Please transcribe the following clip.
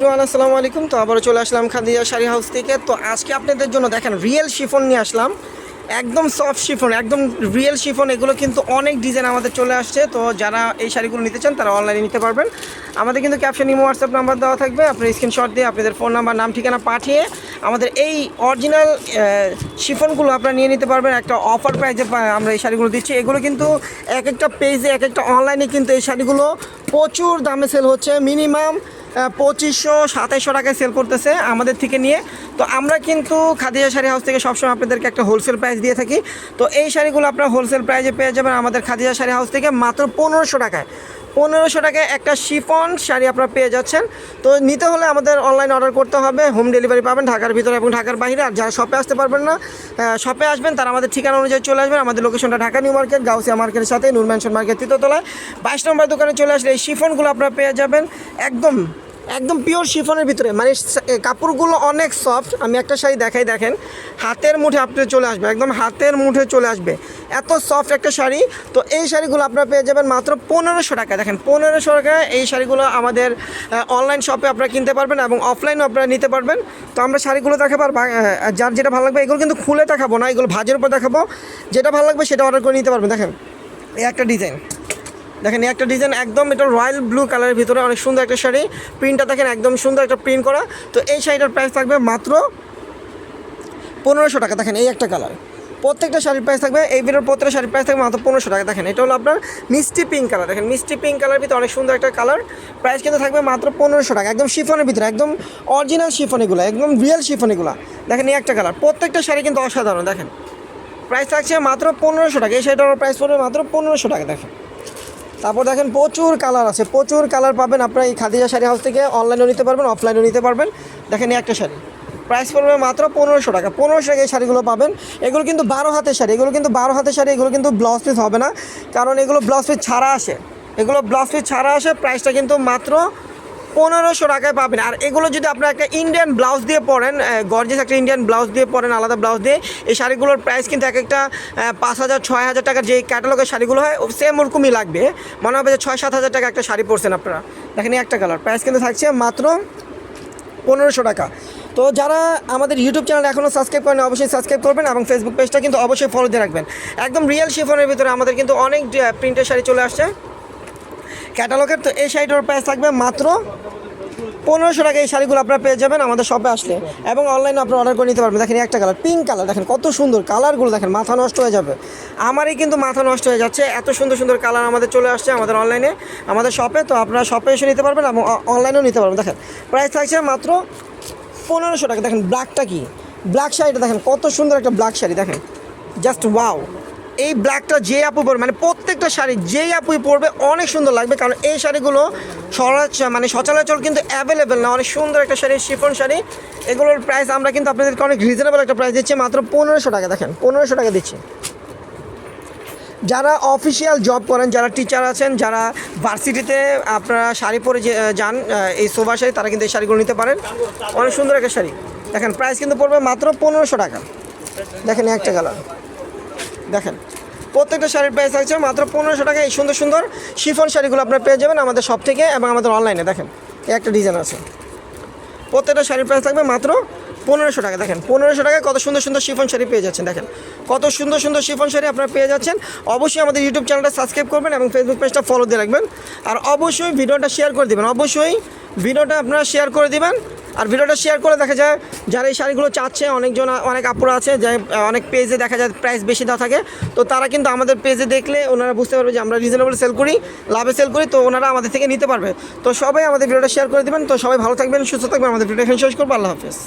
আসসালামু আলাইকুম। তো আবারও চলে আসলাম খাদিজা শাড়ি হাউস থেকে। তো আজকে আপনাদের জন্য দেখেন রিয়েল শিফন নিয়ে আসলাম, একদম সফট শিফন, একদম রিয়েল শিফন। এগুলো কিন্তু অনেক ডিজাইন আমাদের চলে আসছে। তো যারা এই শাড়িগুলো নিতে চান তারা অনলাইনে নিতে পারবেন। আমাদের কিন্তু ক্যাপশন ইমো হোয়াটসঅ্যাপ নাম্বার দেওয়া থাকবে, আপনার স্ক্রিনশট দিয়ে আপনাদের ফোন নাম্বার নাম ঠিকানা পাঠিয়ে আমাদের এই অরিজিনাল শিফনগুলো আপনারা নিয়ে নিতে পারবেন। একটা অফার প্রাইজে আমরা এই শাড়িগুলো দিচ্ছি। এগুলো কিন্তু এক একটা পেজে এক একটা অনলাইনে কিন্তু এই শাড়িগুলো প্রচুর দামে সেল হচ্ছে, মিনিমাম 2500-2700 টাকায় সেল করতেছে আমাদের থেকে নিয়ে। তো আমরা কিন্তু খাদিজা শাড়ি হাউস থেকে সবসময় আপনাদেরকে একটা হোলসেল প্রাইস দিয়ে থাকি। তো এই শাড়িগুলো আপনারা হোলসেল প্রাইসে পেয়ে যাবেন আমাদের খাদিজা শাড়ি হাউস থেকে মাত্র 1500 টাকায়। 1500 টাকায় একটা শিফন শাড়ি আপনারা পেয়ে যাচ্ছেন। তো নিতে হলে আমাদের অনলাইন অর্ডার করতে হবে, হোম ডেলিভারি পাবেন ঢাকার ভিতরে এবং ঢাকার বাইরে। আর যারা শপে আসতে পারবেন না, শপে আসবেন তারা আমাদের ঠিকানা অনুযায়ী চলে আসবেন। আমাদের লোকেশনটা ঢাকা নিউ মার্কেট, গাউসিয়া মার্কেটের সাথে নূর ম্যানশন মার্কেট তৃতীয়তলায় 22 নম্বর দোকানে চলে আসলে এই শিফনগুলো আপনারা পেয়ে যাবেন একদম একদম পিওর শিফনের ভিতরে। মানে কাপড়গুলো অনেক সফট। আমি একটা শাড়ি দেখাই, দেখেন হাতের মুঠে আপনি চলে আসবে, একদম হাতের মুঠে চলে আসবে, এত সফট একটা শাড়ি। তো এই শাড়িগুলো আপনারা পেয়ে যাবেন মাত্র 1500 টাকায়। দেখেন 1500 টাকায় এই শাড়িগুলো আমাদের অনলাইন শপে আপনারা কিনতে পারবেন এবং অফলাইনও আপনারা নিতে পারবেন। তো আমরা শাড়িগুলো দেখাবো, আর যার যেটা ভালো লাগবে, এগুলো কিন্তু খুলে দেখাবো না, এগুলো ভাজের উপর দেখাবো। যেটা ভালো লাগবে সেটা অর্ডার করে নিতে পারবেন। দেখেন এই একটা ডিজাইন, দেখেন এই একটা ডিজাইন, একদম এটা রয়্যাল ব্লু কালারের ভিতরে অনেক সুন্দর একটা শাড়ি। প্রিন্টটা দেখেন একদম সুন্দর একটা প্রিন্ট করা। তো এই শাড়িটার প্রাইস থাকবে মাত্র 1500 টাকা। দেখেন এই একটা কালার, প্রত্যেকটা শাড়ির প্রাইস থাকবে, এই ভিতরে প্রত্যেকটা শাড়ির প্রাইস থাকবে মাত্র 1500 টাকা। দেখেন এটা হলো আপনার মিষ্টি পিঙ্ক কালার। দেখেন মিষ্টি পিঙ্ক কালারের ভিতরে অনেক সুন্দর একটা কালার, প্রাইস কিন্তু থাকবে মাত্র 1500 টাকা। একদম শিফনের ভিতরে, একদম অরিজিনাল শিফন, এগুলো একদম রিয়েল শিফন এগুলো। দেখেন এই একটা কালার, প্রত্যেকটা শাড়ি কিন্তু অসাধারণ। দেখেন প্রাইস থাকছে মাত্র 1500 টাকা। এই শাড়িটার প্রাইস পড়বে মাত্র 1500 টাকা। দেখেন তারপর দেখেন প্রচুর কালার আছে, প্রচুর কালার পাবেন আপনারা এই খাদিজা শাড়ি হাউস থেকে। অনলাইনেও নিতে পারবেন, অফলাইনেও নিতে পারবেন। দেখেন এই একটা শাড়ি প্রাইস পড়বে মাত্র 1500 টাকা। 1500 টাকা এই শাড়িগুলো পাবেন। এগুলো কিন্তু 12 হাতের শাড়ি, এগুলো কিন্তু 12 হাতের শাড়ি। এগুলো কিন্তু ব্লাউজ পিস হবে না, কারণ এগুলো ব্লাউজ পিস ছাড়া আসে, এগুলো ব্লাউজ পিস ছাড়া আসে। প্রাইসটা কিন্তু মাত্র 1500 টাকায় পাবেন। আর এগুলো যদি আপনার একটা ইন্ডিয়ান ব্লাউজ দিয়ে পরেন, গর্জিয়াস একটা ইন্ডিয়ান ব্লাউজ দিয়ে পরেন, আলাদা ব্লাউজ দিয়ে, এই শাড়িগুলোর প্রাইস কিন্তু এক একটা 5000-6000 টাকার যে ক্যাটালগের শাড়িগুলো হয় সেম ওরকমই লাগবে। মনে হবে যে 6-7 হাজার টাকা একটা শাড়ি পরছেন আপনারা। দেখেন একটা কালার, প্রাইস কিন্তু থাকছে মাত্র 1500 টাকা। তো যারা আমাদের ইউটিউব চ্যানেল এখনও সাবস্ক্রাইব করেন অবশ্যই সাবস্ক্রাইব করবেন এবং ফেসবুক পেজটা কিন্তু অবশ্যই ফলো দিয়ে রাখবেন। একদম রিয়েল শিফনের ভিতরে আমাদের কিন্তু অনেক প্রিন্টের শাড়ি চলে আসছে ক্যাটালগের। তো এই শাড়িটার প্রাইস থাকবে মাত্র 1500 টাকা। এই শাড়িগুলো আপনারা পেয়ে যাবেন আমাদের শপে আসলে, এবং অনলাইনে আপনারা অর্ডার করে নিতে পারবেন। দেখেন একটা কালার, পিঙ্ক কালার, দেখেন কত সুন্দর কালারগুলো, দেখেন মাথা নষ্ট হয়ে যাবে। আমারই কিন্তু মাথা নষ্ট হয়ে যাচ্ছে, এত সুন্দর সুন্দর কালার আমাদের চলে আসছে আমাদের অনলাইনে, আমাদের শপে। তো আপনারা শপে এসে নিতে পারবেন এবং অনলাইনেও নিতে পারবেন। দেখেন প্রাইস থাকছে মাত্র 1500 টাকা। দেখেন ব্ল্যাকটা কি, ব্ল্যাক শাড়িটা দেখেন কত সুন্দর একটা ব্ল্যাক শাড়ি। দেখেন জাস্ট ওয়াও, এই ব্ল্যাকটা যে আপু পরবে, মানে প্রত্যেকটা শাড়ি যেই আপুই পরবে অনেক সুন্দর লাগবে, কারণ এই শাড়িগুলো সচরাচর কিন্তু অ্যাভেলেবেল না। অনেক সুন্দর একটা শাড়ি, শিফন শাড়ি। এগুলোর প্রাইস আমরা কিন্তু আপনাদেরকে অনেক রিজনেবল একটা প্রাইস দিচ্ছি, মাত্র 1500 টাকা। দেখেন 1500 টাকা দিচ্ছি। যারা অফিসিয়াল জব করেন, যারা টিচার আছেন, যারা ভার্সিটিতে আপনারা শাড়ি পরে যান, এই সোভা শাড়ি, তারা কিন্তু এই শাড়িগুলো নিতে পারেন। অনেক সুন্দর একটা শাড়ি। দেখেন প্রাইস কিন্তু পড়বে মাত্র 1500 টাকা। দেখেন একটা কালার, দেখেন প্রত্যেকটা শাড়ির প্রাইস আছে মাত্র 1500 টাকা। এই সুন্দর সুন্দর শিফন শাড়িগুলো আপনারা পেয়ে যাবেন আমাদের শপ থেকে এবং আমাদের অনলাইনে। দেখেন এই একটা ডিজাইন আছে, প্রত্যেকটা শাড়ির প্রাইস থাকবে মাত্র 1500 টাকা। দেখেন 1500 টাকায় কত সুন্দর সুন্দর শিফন শাড়ি পেয়ে যাচ্ছেন। দেখেন কত সুন্দর সুন্দর শিফন শাড়ি আপনারা পেয়ে যাচ্ছেন। অবশ্যই আমাদের ইউটিউব চ্যানেলটা সাবস্ক্রাইব করবেন এবং ফেসবুক পেজটা ফলো দিয়ে রাখবেন। আর অবশ্যই ভিডিওটা শেয়ার করে দেবেন, অবশ্যই ভিডিওটা আপনারা শেয়ার করে দেবেন। আর ভিডিওটা শেয়ার করে দেখা যায় যারা এই শাড়িগুলো চাচ্ছে, অনেক আপুরা আছে যে অনেক পেজে দেখা যায় প্রাইস বেশি দেওয়া থাকে। তো তারা কিন্তু আমাদের পেজে দেখলে ওনারা বুঝতে পারবে যে আমরা রিজনেবল সেল করি, লাভে সেল করি, তো ওনারা আমাদের থেকে নিতে পারবে। তো সবাই আমাদের ভিডিওটা শেয়ার করে দেবেন। তো সবাই ভালো থাকবেন, সুস্থ থাকবেন। আমাদের ভিডিও এখানে শেষ করবো। আল্লাহ হাফেজ।